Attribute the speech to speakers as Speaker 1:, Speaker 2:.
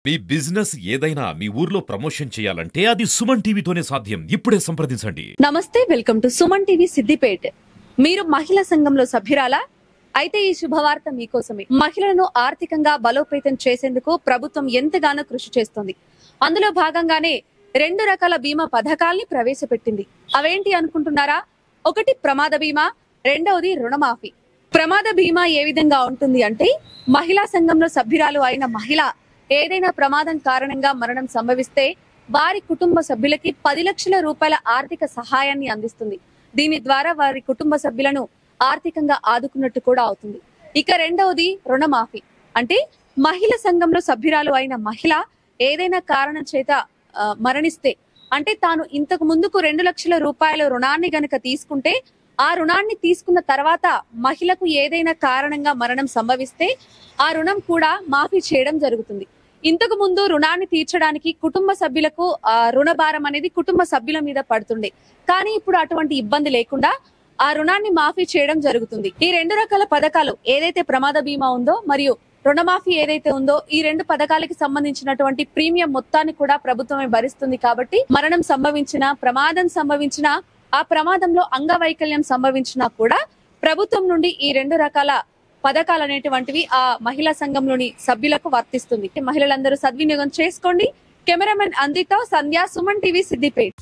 Speaker 1: మీ business ఏదైనా మీ ఊర్లో promotion చేయాలంటే అది సుమన్ టీవీతోనే సాధ్యం. ఇప్పుడే సంప్రదించండి.
Speaker 2: నమస్తే, welcome to Suman TV Siddipet. మీరు మహిళా సంఘంలో సభ్యురాలా? అయితే ఈ శుభవార్త మీకోసమే. మహిళలను ఆర్థికంగా బలోపేతం చేసేందుకు ప్రభుత్వం ఎంతగానో కృషి చేస్తోంది. అందులో భాగంగానే 2 రకాల బీమా పథకాల్ని ప్రవేశపెట్టింది. అవేంటి అనుకుంటున్నారా? ఒకటి ప్రమాద బీమా, రెండవది రుణమాఫీ. ప్రమాద బీమా ఏ విధంగా ఉంటుంది అంటే, మహిళా సంఘంలో సభ్యురాలు అయిన మహిళ ఏదైనా ప్రమాదం కారణంగా మరణం సంభవిస్తే వారి కుటుంబ సభ్యులకి 10 లక్షల రూపాయల ఆర్థిక సహాయాన్ని అందిస్తుంది. దీని ద్వారా వారి కుటుంబ సభ్యులను ఆర్థికంగా ఆదుకున్నట్టు కూడా అవుతుంది. ఇక రెండవది రుణమాఫీ. అంటే మహిళా సంఘంలో సభ్యురాలు అయిన మహిళ ఏదైనా కారణం చేత మరణిస్తే, అంటే తాను ఇంతకు ముందుకు 2 లక్షల రూపాయల రుణాన్ని గనక తీసుకుంటే, ఆ రుణాన్ని తీసుకున్న తర్వాత మహిళకు ఏదైనా కారణంగా మరణం సంభవిస్తే ఆ రుణం కూడా మాఫీ చేయడం జరుగుతుంది. ఇంతకు ముందు రుణాన్ని తీర్చడానికి కుటుంబ సభ్యులకు రుణ భారం అనేది కుటుంబ సభ్యుల మీద పడుతుండే. కానీ ఇప్పుడు అటువంటి ఇబ్బంది లేకుండా ఆ రుణాన్ని మాఫీ చేయడం జరుగుతుంది. ఈ 2 రకాల పథకాలు ఏదైతే ప్రమాద బీమా ఉందో మరియు రుణమాఫీ ఏదైతే ఉందో, ఈ 2 పథకాలకి సంబంధించినటువంటి ప్రీమియం మొత్తాన్ని కూడా ప్రభుత్వమే భరిస్తుంది. కాబట్టి మరణం సంభవించిన, ప్రమాదం సంభవించిన, ఆ ప్రమాదంలో అంగవైకల్యం సంభవించినా కూడా ప్రభుత్వం నుండి ఈ 2 రకాల పథకాలు అనేటువంటివి ఆ మహిళా సంఘంలోని సభ్యులకు వర్తిస్తుంది. మహిళలందరూ సద్వినియోగం చేసుకోండి. కెమెరామెన్ అందితో సంధ్య, సుమన్ టీవీ సిద్దిపేట.